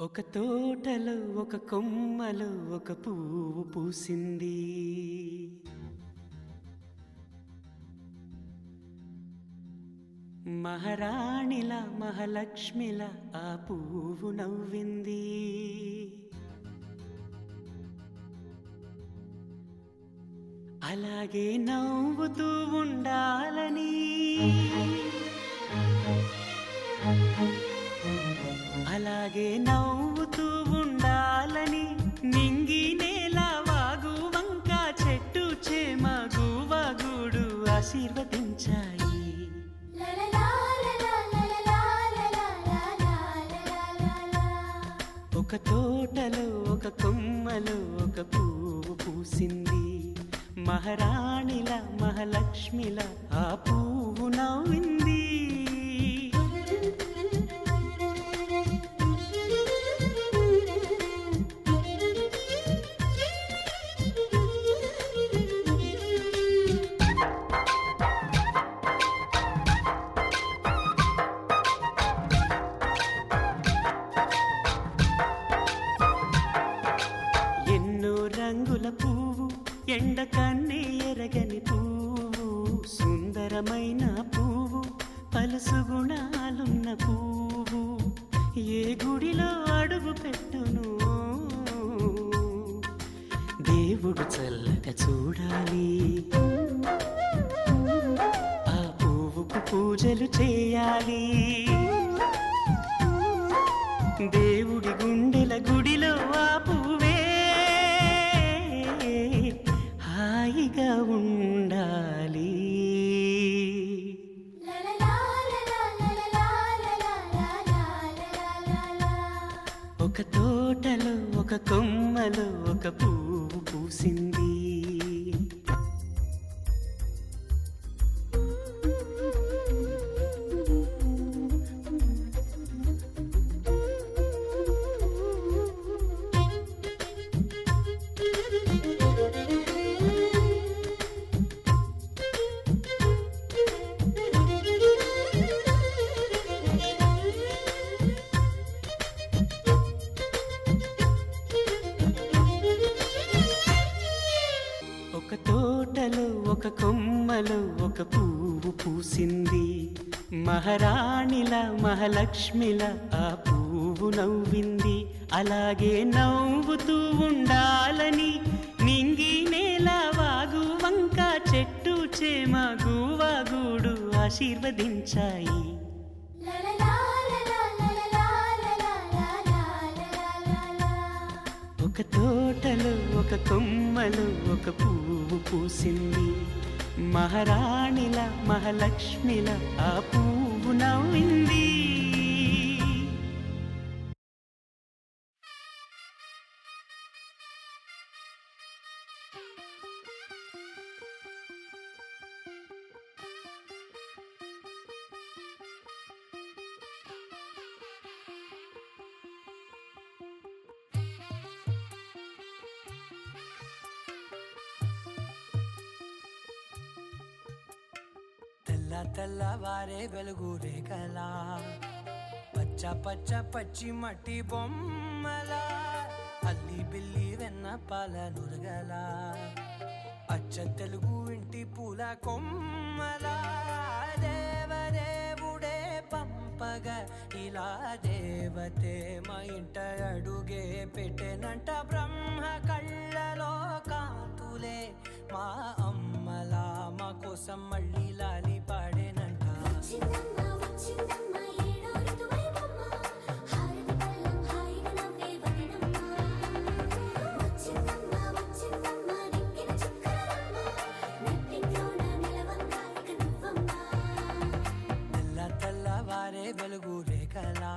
ఒక తోటలో ఒక కొమ్మలో ఒక పువ్వు పూసింది. మహారాణిల మహాలక్ష్మిల ఆ పువ్వు నవ్వింది. అలాగే నవ్వుతూ ఉండాలని, అలాగే నవ్వుతూ ఉండాలని నింగి నేల వాగు వంక చెట్టు చేమ గువగుడు ఆశీర్వదించాయి. ఒక తోటలో ఒక కొమ్మలో ఒక పువ్వు పూసింది. మహారాణిల మహాలక్ష్మిల ఆ పువ్వు నవ్వింది. రంగుల పువ్వు, ఎండ కన్నే ఎరగని పువ్వు, సుందరమైన పువ్వు, పలుసు గుణాలున్న పువ్వు, ఏ గుడిలో అడుగు పెట్టును దేవుడు చల్లగా చూడాలి. ఆ పువ్వుకు పూజలు చేయాలి. దేవుడి గుండెల గుడిలో ఆ పువ్వే హాయిగా ఉండాలి. ఒక తోటలో ఒక కొమ్మలో ఒక పువ్వు పూసింది. ఒక తోటలో ఒక కొమ్మలో ఒక పువ్వు పూసింది. మహారాణిల మహాలక్ష్మిల ఆ పువ్వు నవ్వింది. అలాగే నవ్వుతూ ఉండాలని నింగి నేల వాగు వంక చెట్టు చేమ గువగుడు ఆశీర్వదించాయి. ఒక తోటలో ఒక కొమ్మలో ఒక పువ్వు పూసింది. మహారాణిల మహాలక్ష్మిల ఆ పువ్వు నవ్వింది. తెల్లవారే వెలుగు రేఖలా, పచ్చ పచ్చ పచ్చి మట్టి బొమ్మలా, అల్లి బిల్లి వెన్న పాల నురగలా, అచ్చ తెలుగు ఇంటి పూల కొమ్మలా, దేవదేవుడే పంపగా ఇలా దేవతే మా ఇంట అడుగే పెట్టెనంట. బ్రహ్మ కళ్ళలో కాంతులే మా అమ్మలా మా కోసం మళ్ళీ లాలి పాడేనంట. తెల్లవారే వెలుగు రేఖలా,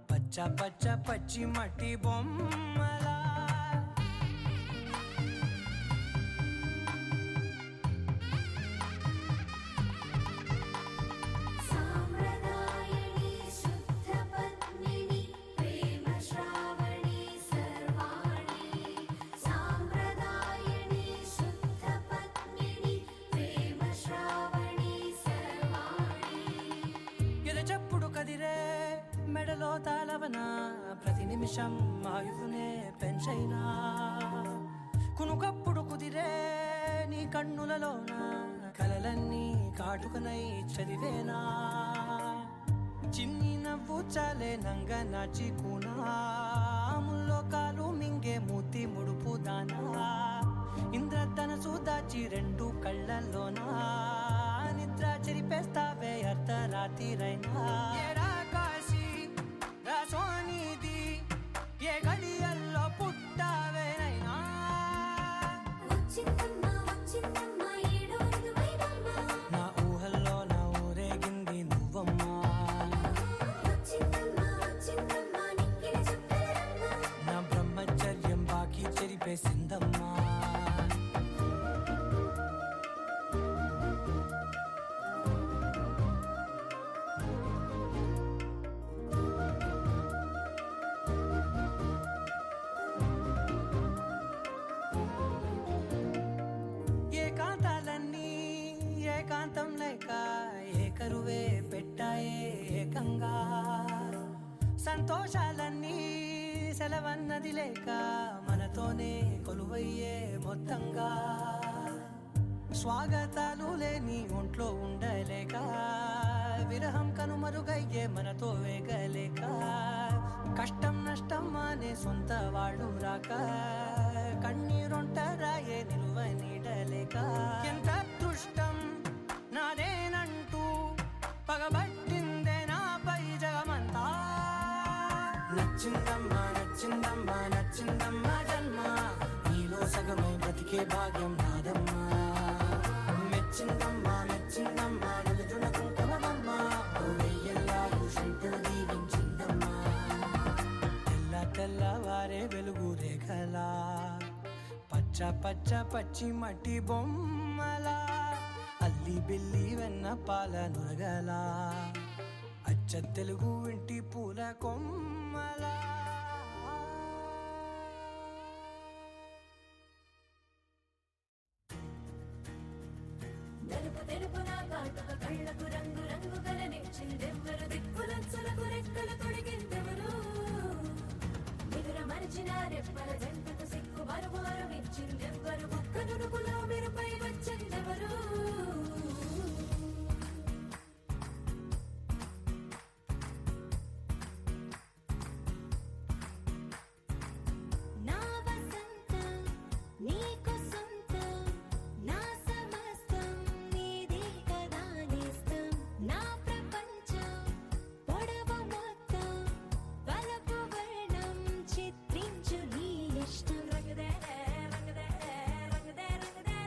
పచ్చ పచ్చ పచ్చి మట్టి బొమ్మలా. మెడలో తాళవన నిమిషం ఆయువునే పెంచైనా కునుకప్పుడు కుదిరే నీ కన్నులలోన కలలన్నీ కాటుకనై చదివేనా చిన్ని నవ్వు చాలే నంగ నాచి కూనాముల్లో కాలు మింగే మూతి ముడుపు దానా ఇంద్రధనసు దాచి రెండు కళ్ళల్లోనా నిద్ర చెరిపేస్తావే అర్ధరాత్రిరైనా ఏడా కాశీ రాసోనిది ఏ గడియల్లో పుట్టావేనైనా నా ఊహల్లో నా ఊరేగింది నువ్వమ్మా నా బ్రహ్మచర్యం బాకీ చెరిపేసిందమ్మా ఏకాంతాలన్నీ ఏకాంతం లేక ఏకరువే పెట్టాయే ఏకంగా సంతోషాలన్నీ సెలవన్నది లేక మనతోనే కొలువయ్యే మొత్తంగా స్వాగతాలు లేని ఒంట్లో ఉండలేక విరహం కనుమరుగయ్యే మనతో వేగలేక కష్టం నష్టం అనే సొంత వాళ్ళు రాక కన్నీరొంటరాయే నిలువ నీడలేక ఎంత అదృష్టం నాదేనంటూ పగబట్టిందే నాపై జగమంతా నచ్చిందమ్మా నచ్చిందమ్మా నచ్చిందమ్మా జన్మ నీలో సగమై బ్రతికే భాగ్యం నాదమ్మా మెచ్చిందమ్మా మెచ్చిందమ్మా నిలుజున కుంకుమమ్మా వెయ్యల్లాగు శంటు దీవించిందమ్మా తెల్ల తెల్లవారే వెలుగు రేఖలా పచ్చ పచ్చ పచ్చి మట్టి బొమ్మలా అల్లి బిల్లి వెన్న పాల నురగలా అచ్చ తెలుగు ఇంటి పూల కొమ్మలా నలుపు తెలుపున కాటుక కళ్ళకు రంగు రంగు కలనిచ్చిందెవ్వరు దిక్కులచ్చులకు రెక్కలు తొడిగిందెవరు నిదుర మరిచిన రెప్పల జంటకు సిక్కు మరుమారు ఇచ్చిందెవ్వరు ఒక్క నుడుపులో మెరుపై వచ్చిందెవరు నా వసంతం నీకు సొంతం నా సమస్తం నీదే కదా నేస్తం నా ప్రపంచం పొడవు మొత్తం వలపు వర్ణం చిత్రించు నీ ఇష్టం రంగదే రంగదే రంగదే రంగదే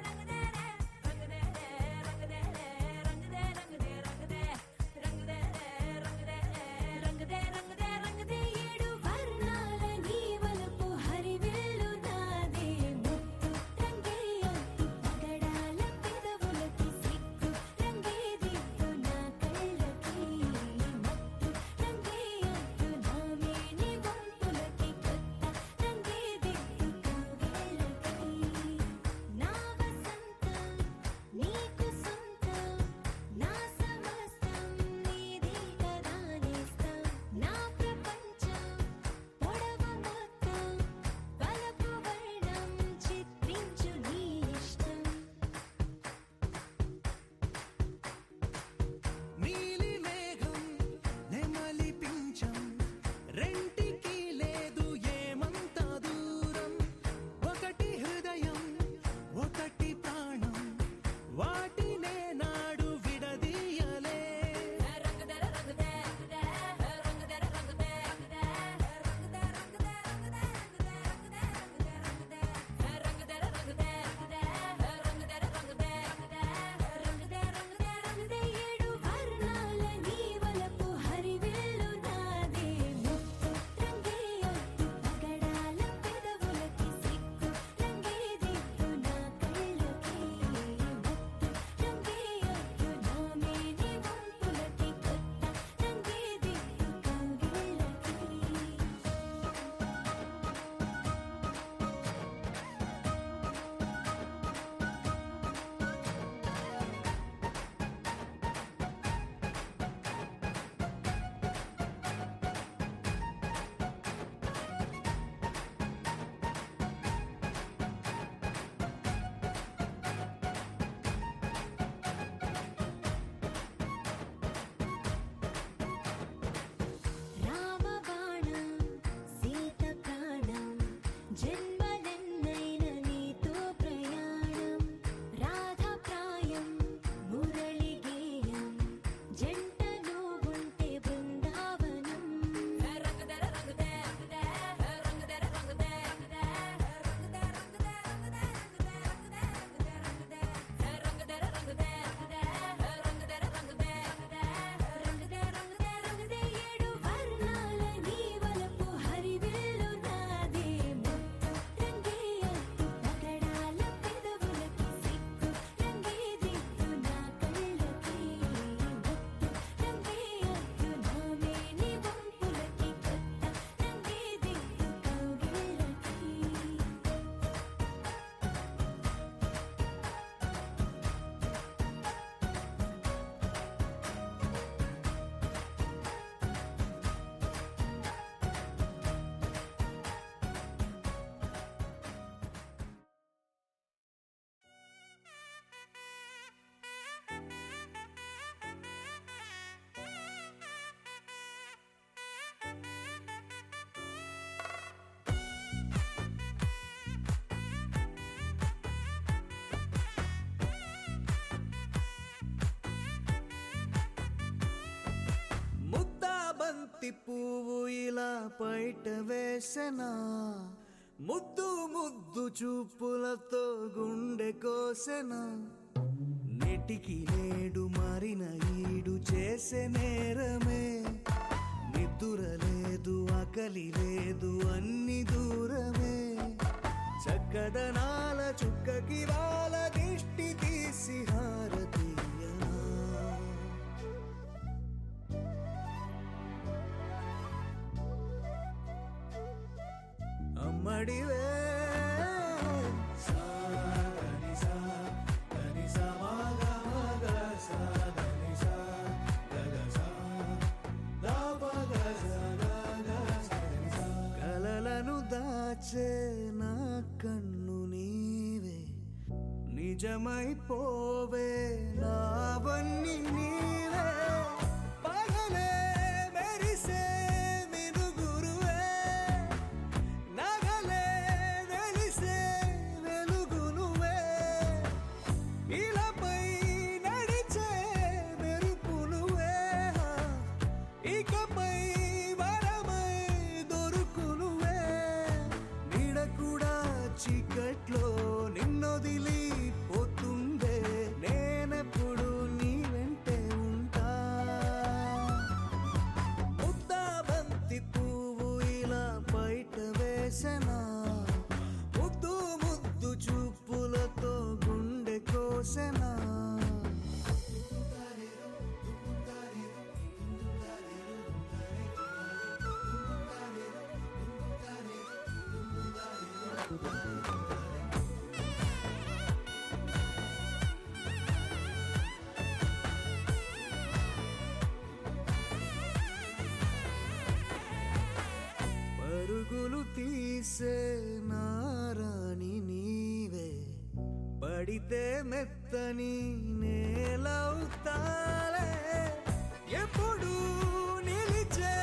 బంతి పువ్వు ఇలా బయట వేసెనా ముద్దు ముద్దు చూపులతో గుండె కోసెనా నెటికి నేడు మారిన ఈడు చేసే నేరమే నిద్ర లేదు ఆకలి లేదు అన్ని దూరమే చక్కదనాల చుక్కకి వాళ్ళ దిష్టి తీసి హారతీయనా అమ్మడివే కలలను దాచే నా కన్ను నీవే నిజమైపోవే నావన్నీ నీవే పగలే మెరిసే మినుగురువే నగలే వెలిసే వెలుగు నువ్వే ఇలాపై నడిచే మెరుపు నువ్వే ఇకపై వరమై దొరుకు నువ్వే నీడ కూడా చీకట్లో నిన్నొదిలి పోతుందే నేనెప్పుడు నీ వెంటే ఉంటా ముద్దా బంతి పువ్వు ఇలా బయట వేసెనా ముద్దు ముద్దు చూపులతో గుండె కోసెనా పరుగులు తీసే నారాణి నీవే పడితే మెత్తని నేలవుతాలే ఎప్పుడు నిలిచే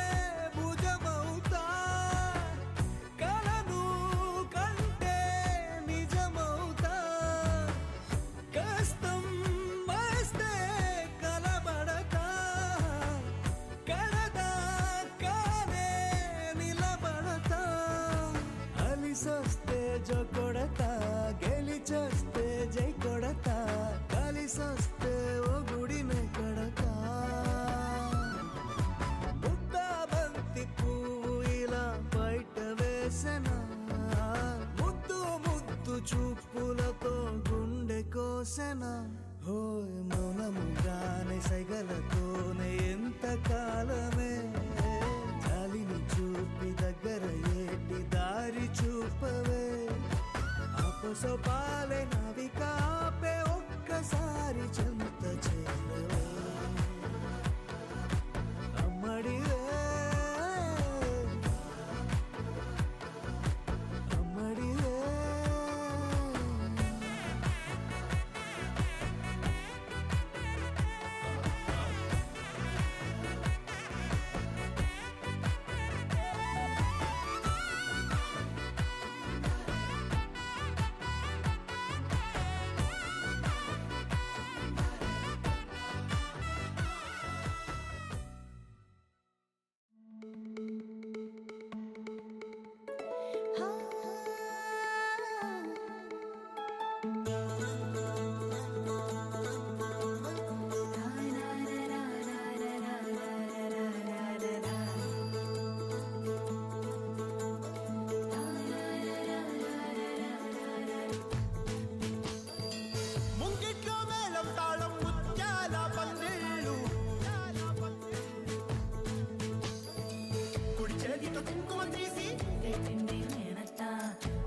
భుజమవుతా కలను కంటే నిజమవుతా కష్టం వస్తే కలబడతా కడదా కానే నిలబడతా అలిసొస్తే జో కొడతా గెలిచొస్తే జై కొడతా కలిసొస్తే ఓ గుడినే కడతా ముద్దా బంతి పువ్వు ఇలా బయట వేసెనా ముద్దు ముద్దు చూపులతో గుండె కోసెనా హోయ్ మౌనముగానే సైగలతోనే ఎంత కాలమే జాలిని చూపి దగ్గర ఏటి దారి చూపవే అపసోపాలే నావిక ఆపే ఒక్కసారి చెంత చేరవే అమ్మడివే అమ్మడివే ముంగిట్లో మేళం తాళం ముత్యాల పందిళ్ళు కుడి చేతితో కుంకుమ తీసి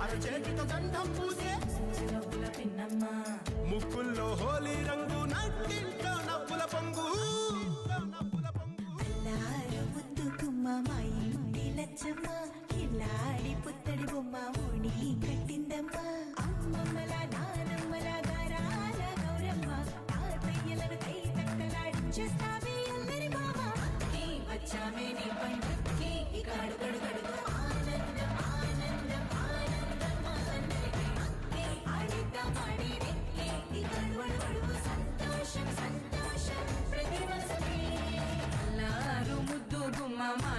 అర చేతితో గంధం పూసే ముక్కుల్లో హోలీ రంగు నట్టింట్లో నవ్వుల పొంగు అల్లారు ముద్దు గుమ్మ మా ఇంటి లచ్చమ్మ కిల్లాడి పుత్తడి బొమ్మ ఓణి కట్టిందమ్మ అమ్మమ్మల నానమ్మల గారాల గౌరమ్మ తాతయ్యలను కై తట్టలాడించేస్తావే అల్లరి బావ నీ వచ్చామే నీ పండుగకి ఇక అడుగడుగడుగు ఆనందం ఆనందం ఆనందం మా అందరికీ నీ ఆడిద్దాం ఆడిరే ఇక అడుగడుగడుగు సంతోషం సంతోషం ప్రతి మనసుకి అల్లారు ముద్దు గుమ్మ మా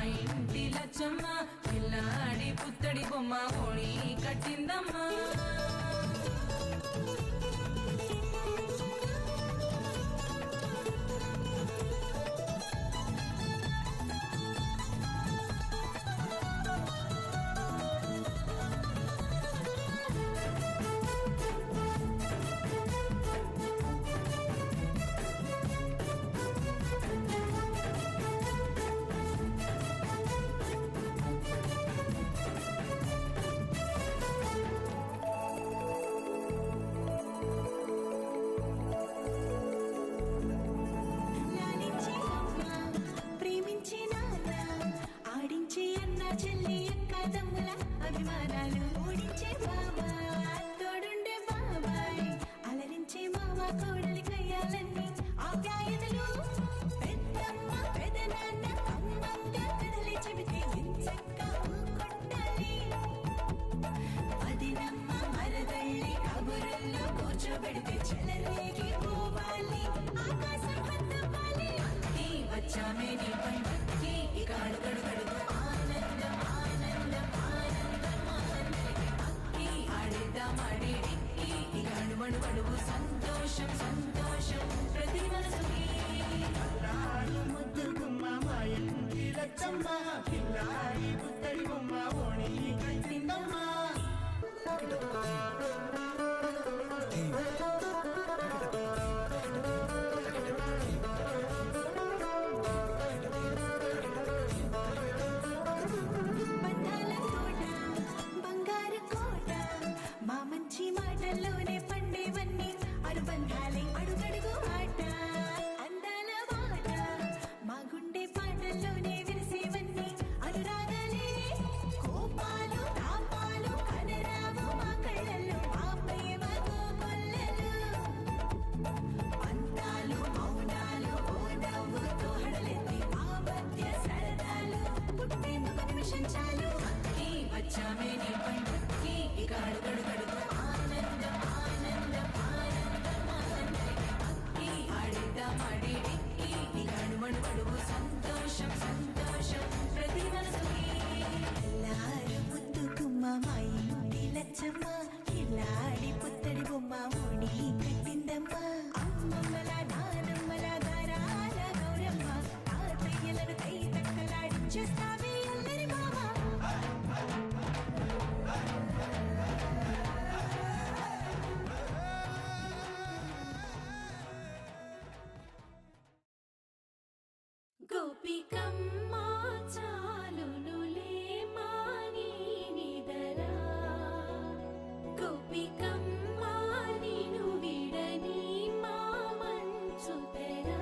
ఆదరించే బాబా తోడుండే బాబాయ్ అలరించే మామ కోడలి కయ్యాలన్నీ ఆప్యాయతలు పెద్దమ్మ పెదనాన్న అమ్మంగా కథలే చెబితే ఎంచక్కా కొట్టాలి వదినమ్మ మరదళ్ళి కబురుల్లో కూర్చోబెడితే చెలరేగి పోవాలి ఆకాశం హద్దుపాలి అక్కి వచ్చామే నీ పండక్కి ఇక అడుగడుగడుగు ఆనందం ఆనందం ఆనందం ఆనందం అక్కి ఆడిద్దాం ఆడేడిక్కి ఇక అడుమడుగడుగు సంతోషం సంతోషం ప్రతి మనసుకి ముద్దు గుమ్మ మాయంటి లచ్చమ్మ కిల్లాడి పుత్తడి బొమ్మ ఓణి కట్టిందమ్మ బంధాల తోట బంగారు కోట మా మంచి మాటల్లోనే పండేవన్నీ అనుబంధాలే అడుగడుగు ఆట అందాల మాట మా గుండె పాటల్లోనే విరిసేవన్నీ అనురాగాలే కోపాలు తాపాలు కనరావు మా కళ్ళల్లో మా ప్రేమ కోకొల్లలు పంతాలు మౌనాలు ఓ నవ్వుతో హడలెత్తి మా మధ్య సరదాలు పుట్టేందుకు నిమిషం చాలు అక్కి వచ్చామే నీ పండక్కి ఇక అడుగడుగడుగు ఆనందం ఆనందం ఆనందం ఆనందం అక్కి ఆడిద్దాం ఆడేడిక్కి ఇక అడుమడుగడుగు సంతోషం సంతోషం ప్రతి మనసుకి ఎల్లారు ముద్దు గుమ్మ మా ఇంటి లచ్చమ్మ కిల్లాడి పుత్తడి బొమ్మ ఓణి కట్టిందమ్మ అమ్మమ్మల నానమ్మల గారాల గౌరమ్మ తాతయ్యలను కై తక్కలాడించేస్తావే అల్లరి మామ గోపికమ్మ చాలునులే మాని నిదరా గోపికమ్మ నిను విడని మా మంచు తెరా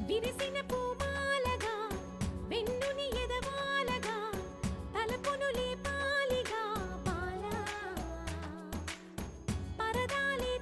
విరిసిన పూమాలగా వెన్నుని ఎదవాలగా తలపును లేపాలిగా బాలా పరదాలే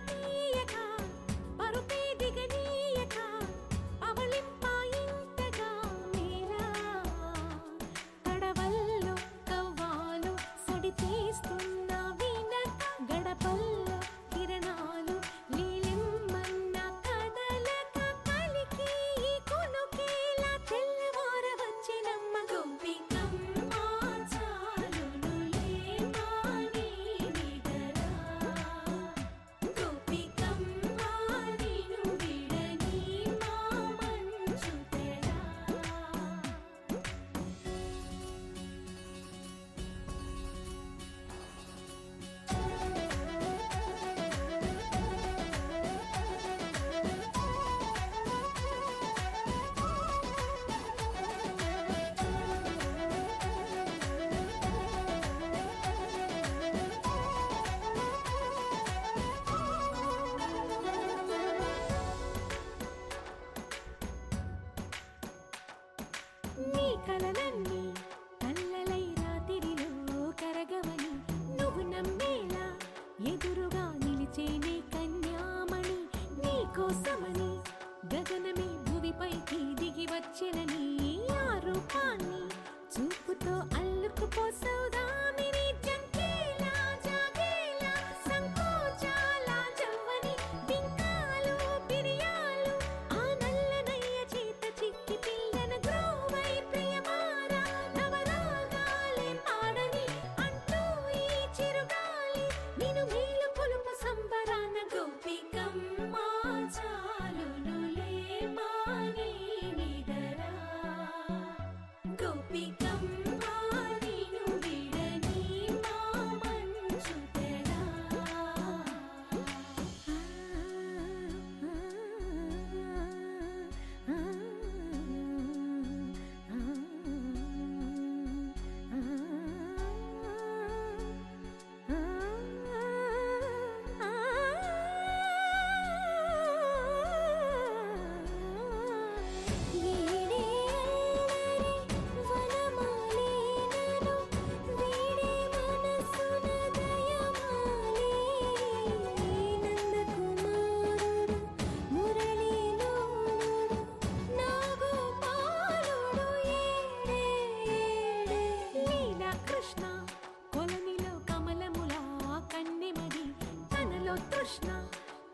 తృష్ణ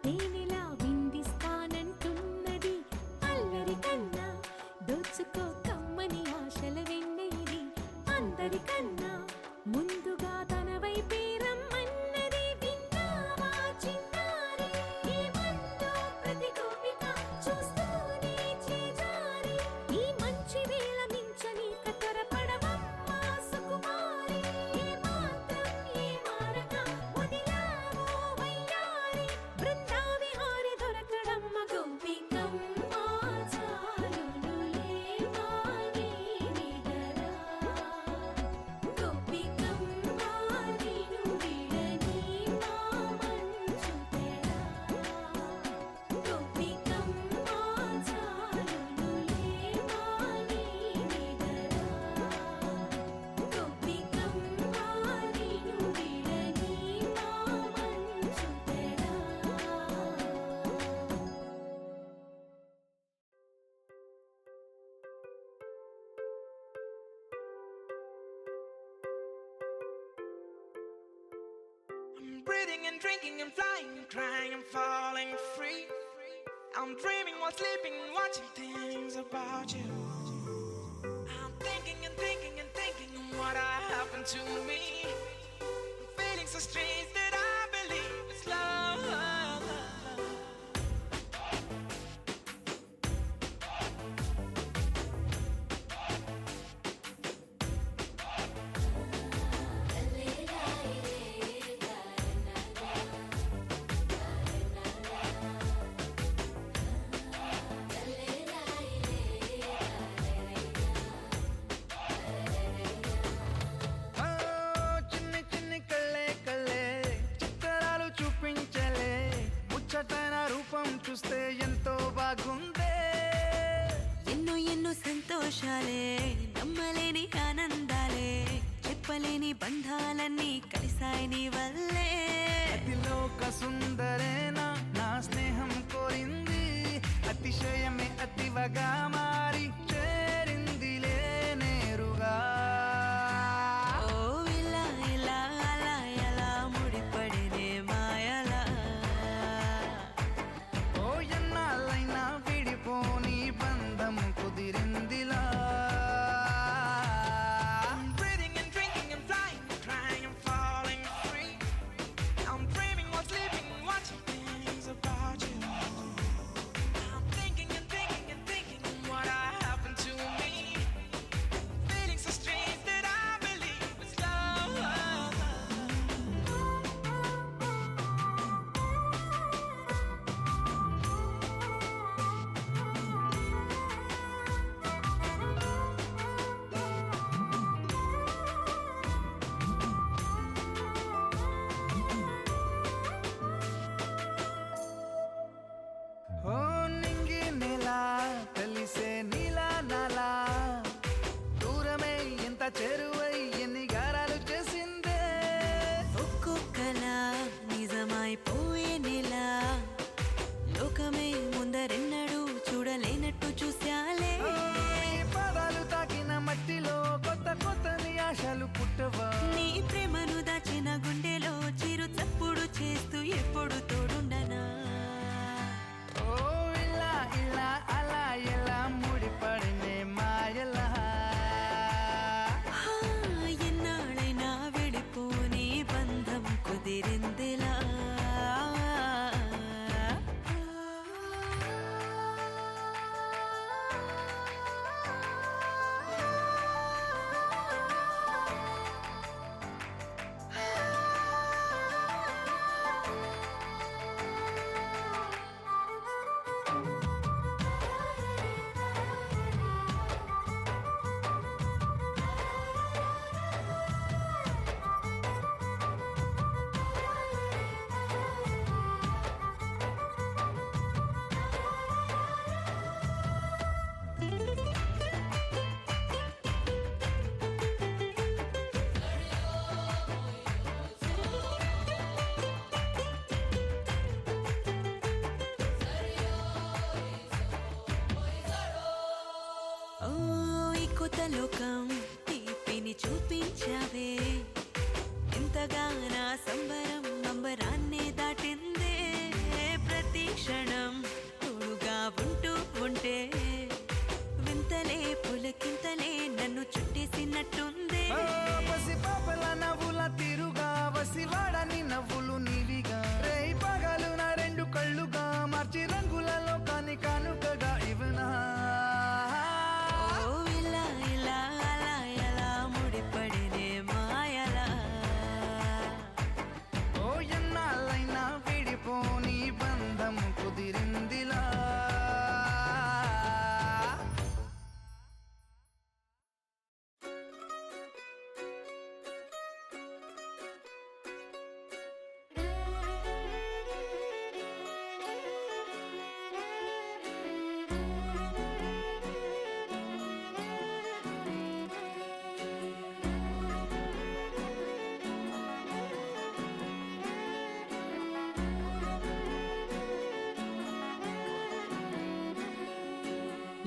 తేనెలా విందిస్తానంటున్నది అల్లరి కన్నా దోచుకో కమ్మని ఆశల వెన్నెయిది అందరికన్నా ముందుగా తన వైపే రమ్మన్నది విన్నావా చిన్నారి ఏమందో ప్రతి గోపిక చూస్తూనే చేజారి ఈ మంచి వేళ మించని కతరపడవమ్మా సుకుమారి ఏ మాత్రం ఏ మారక వదిలావో వయ్యారి బృందావిహారి దొరకడమ్మ గోపికమ్మ చాలునులే మానే నిదరా గోపికమ్మ నిను విడని మా మంచు తెరా గోపికమ్మ చాలునులే మానే నిదరా గోపికమ్మ నిను విడని మా మంచు తెరా I'm breathing and drinking and flying and crying and falling free. I'm dreaming while sleeping and watching things about you. I'm thinking and thinking and thinking of what happened to me. I'm feeling so strange that I believe it's love. ఆ, చిన్ని చిన్ని కళ్ళే కళ్ళే చిత్తరాలు చూపించలే ముచ్చటైన రూపం చూస్తే ఎంతో బాగుందే ఎన్నో ఎన్నో సంతోషాలే నమ్మలేని ఆనందాలే చెప్పలేని బంధాలన్నీ కలిసాయి నీ వల్లే అతిలోక సుందరేనా నా స్నేహం కోరింది అతిశయమే అతివగా మారి చేరిందిలే నేరుగా ఓ ఇలా ఇలా అలా ఎలా ముడిపడినే మాయలా ఓ ఎన్నాళ్ళైనా విడిపోని బంధం కుదిరిందిలా I'm breathing and drinking and flying and crying and falling free. I'm dreaming while sleeping and watching things about you. I'm thinking and thinking and thinking of what happened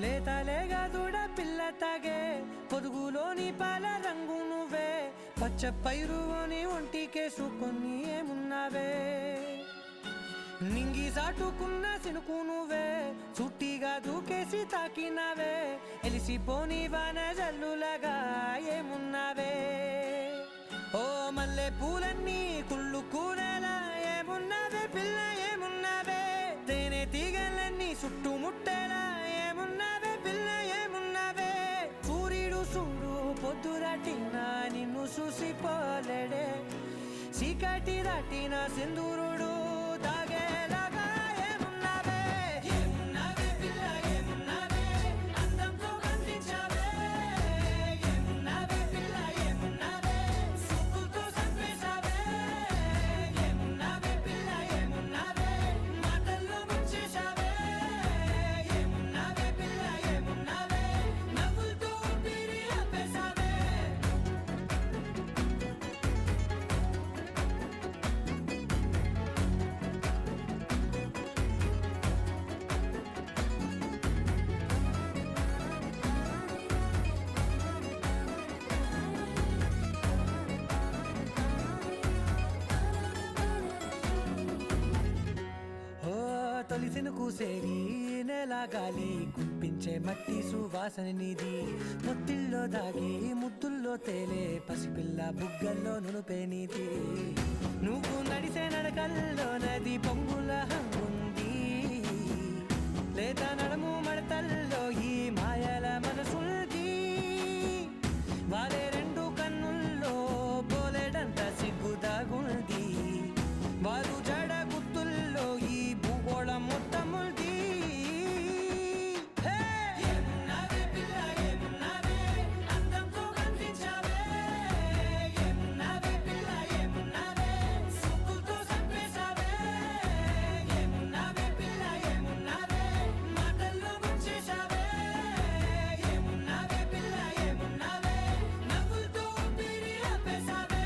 లేతలేగా దూడ పిల్ల తాగే పొదుగులోని పాల రంగు నువ్వే పచ్చ పైరుని ఒంటికేసుకొని ఏమున్నావే నింగి సాటుకున్న సినుకు నువ్వే చుట్టిగా దూకేసి తాకినావే ఎలిసిపోని వాన జల్లులగా ఏమున్నావే ఓ మల్లె పూలన్నీ కుళ్ళు కూరలా ఏమున్నావే పిల్ల ఏమున్నావే తేనె తీగలన్నీ చుట్టుముట్టేలా ఏమున్నావే పిల్ల ఏమున్నావే సూర్యుడు చూడు పొద్దురాటిన నిన్ను చూసిపోలేడే చీకటి దాటిన సింధూరుడు తాగేలాగా ఏమున్నావే ఏమున్నావే పిల్ల ఏమున్నావే అందంతో కనిపించావే ఏమున్నావే పిల్ల ఏమున్నావే సుక్కుతో చంపేశావే ఏమున్నావే పిల్ల ఏమున్నావే మాటల్లో ముంచేశావే ఏమున్నావే పిల్ల ఏమున్నావే నవ్వులతో ఊపిరి ఆపేశావే తొలిసిన కూసేరి నెల గాలి గుప్పించే మట్టి సువాసన నీది ముత్తిల్లో దాగి ముద్దుల్లో తేలే పసిపిల్ల బుగ్గల్లో నునుపే నీది నువ్వు నడిసే నడకల్లో నది పొంగుల హంగుంది లేత నడము మడతల్లో ఈ మాయల మనసుంది వాలే రెండు కన్నుల్లో పోలేడంత సిగ్గుదాగుంది వారు జడ గుత్తుల్లో ఈ భూగోళం మొత్తముంది ఏమున్నావే పిల్ల ఏమున్నావే అందంతో కనిపించావే ఏమున్నావే పిల్ల ఏమున్నావే సుక్కుతో చంపేశావే ఏమున్నావే పిల్ల ఏమున్నావే మాటల్లో ముంచేశావే ఏమున్నావే పిల్ల ఏమున్నావే నవ్వులతో ఊపిరి ఆపేశావే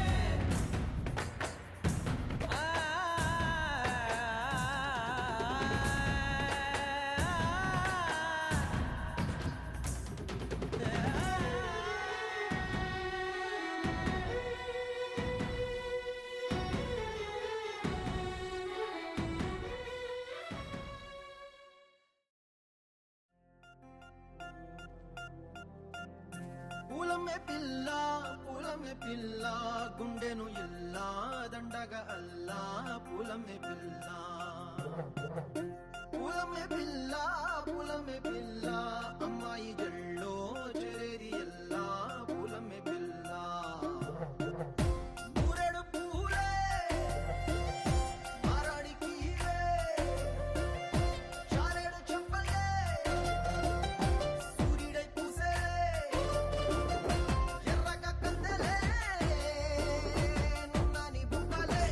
పూలమే పిల్ల గుండెను ఇల్లా దండగా అల్లా పూలమే పిల్ల పూలమే పిల్ల అమ్మాయి జల్లో చెరేది ఎల్లా పూలమే పిల్ల ఊరెడు పూలే మారాడికి చారేడు చెప్పలే సూర్యుడై పూసే ఎర్రగా కందలే నున్నాని బుక్కలే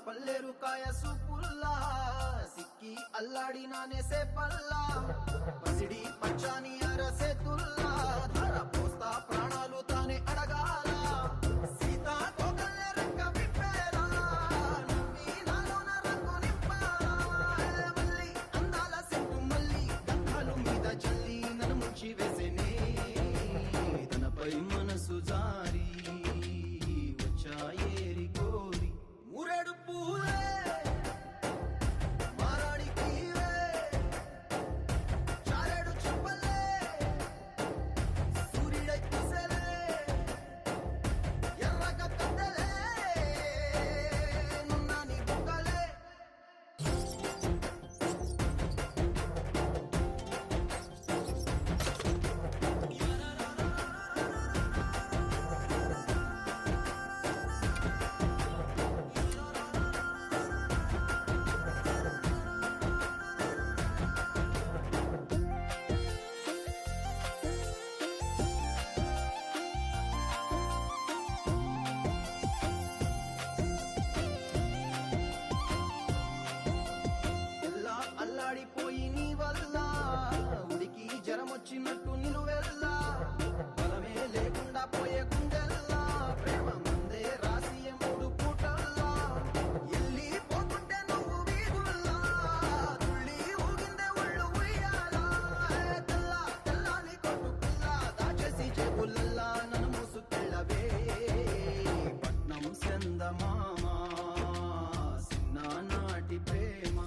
పల్లేరు కాయ సుపుల్లా సిక్కి అల్లాడినానే సే పల్లా పసిడి పచ్చాని అరసే తుల్లా ధర పోస్తా ప్రాణాలు తానే అడగాల సీతా కోకల్లే రెక్క విప్పేలా నవ్వి నాలోన రంగు నింపాలా మల్లి అందాల సెట్టు మల్లి గంధాలు మీద చల్లి నన్ను ముంచి వేసేనే తనపై మనసు జారి వచ్చాయేరి కోరి మురెడు పూలే మారాడికి చారేడు చెప్పలే సూర్యుడై పూసలే ఎర్రగా కందలే నున్నాని బుక్కలే వచ్చినట్టు నిలువెల్లా బలమే లేకుండా పోయే గుండెల్లా ప్రేమ మందే రాసి మూడు పూటల్లా ఎల్లి పోతుంటే నువ్వు వీగుల్లా తుళ్ళి ఊగిందే ఒళ్ళు ఉయ్యాలా తెల్లా తెల్లాని కొట్టు పిల్ల దాచేసి చెవులల్లా నన్ను మూసుకెళ్ళవే పట్నం చందమామ చిన్ననాటి ప్రేమ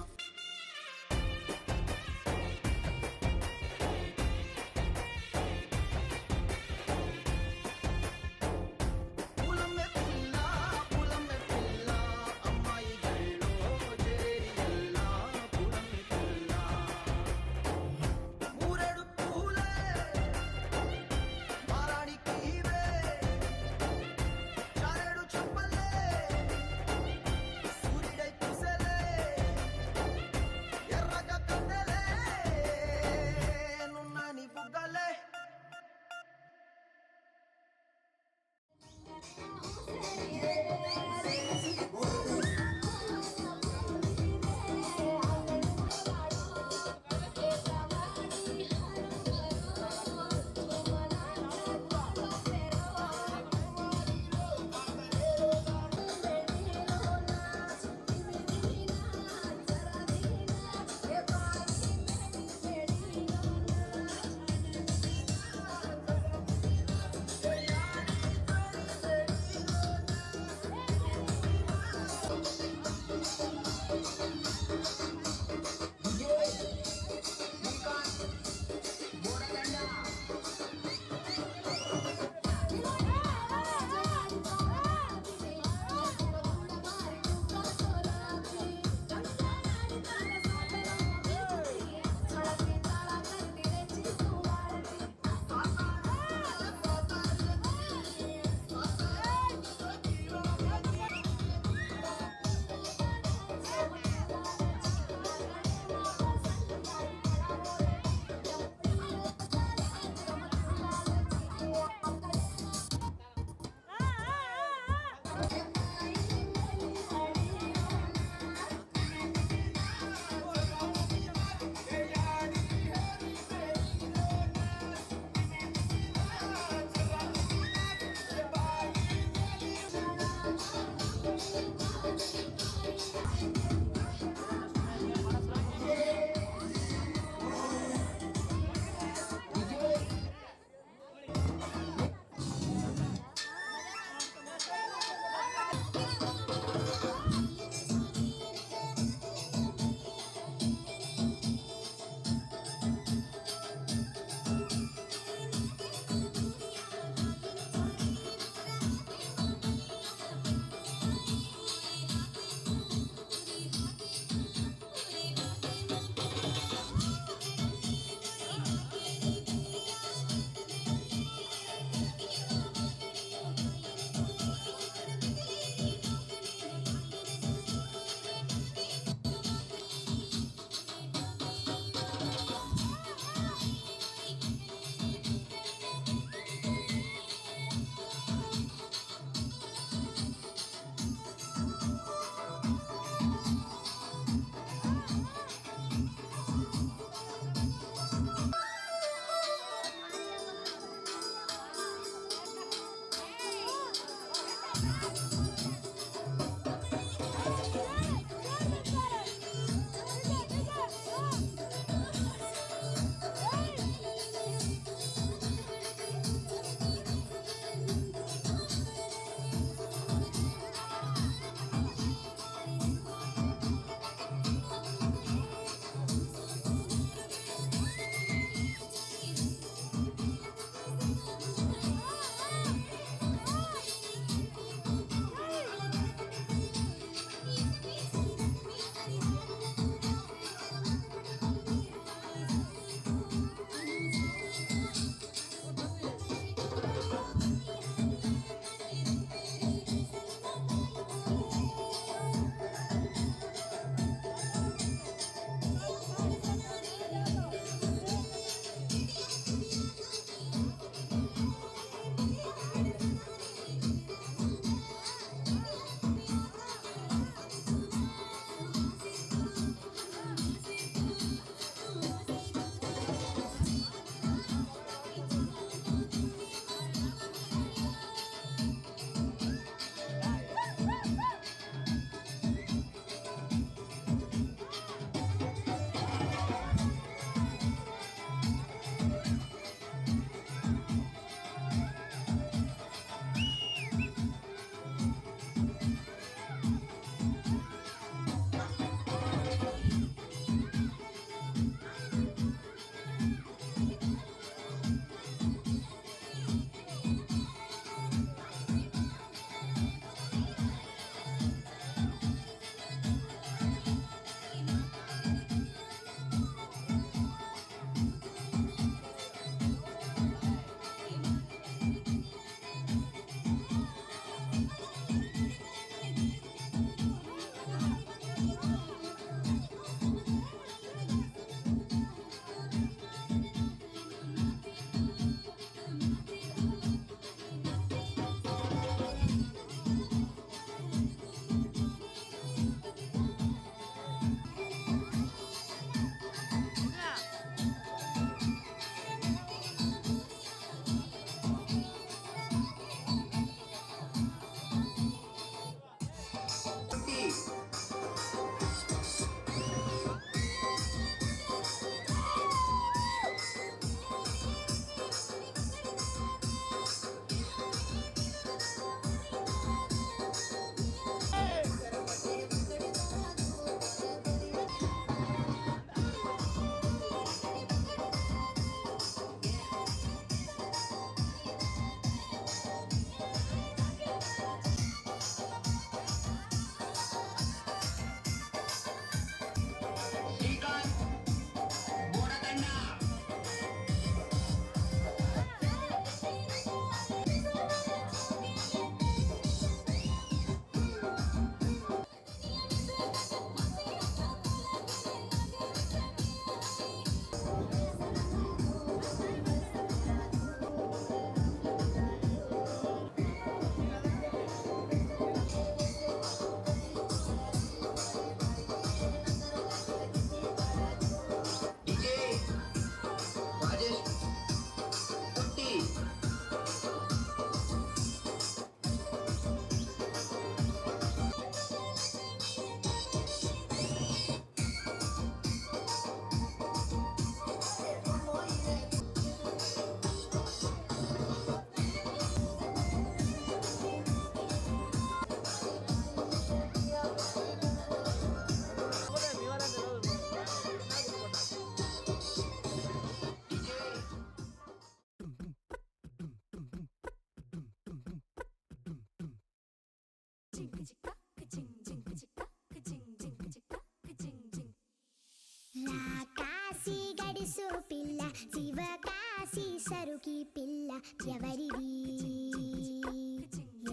రాకాసి గడిసు పిల్ల శివకాశి సరుకి పిల్ల ఎవరిది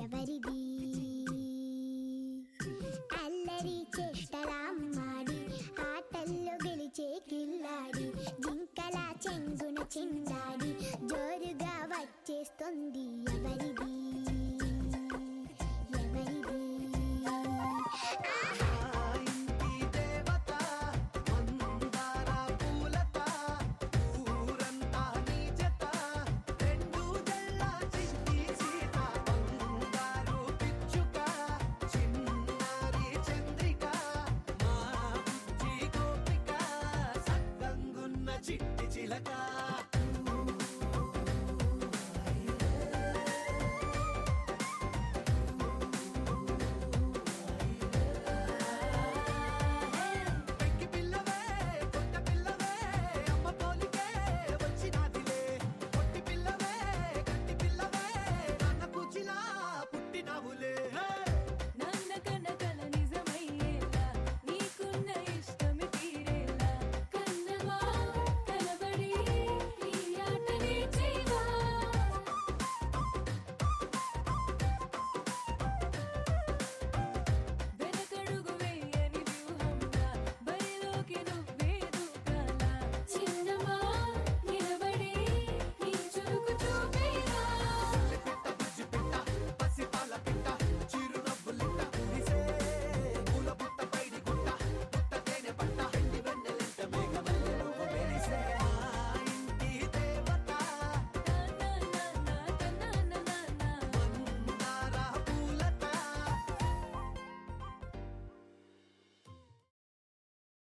ఎవరిది అల్లరి చేష్టలామ్మాడి ఆటల్లో గెలిచే కిల్లాడి జింకల చెంగున చిందాడి జోరుగా వచ్చేస్తుంది ఎవరిది ఎవరిది ఇంటి దేవత మందార పూలత ఊరంతా నీ జత రెండు జల్ల చిట్టి సీత బంగారు పిచ్చుక చిన్నారి చంద్రిక మా బుజ్జి గోపిక సక్కంగున్న చిట్టి చిలక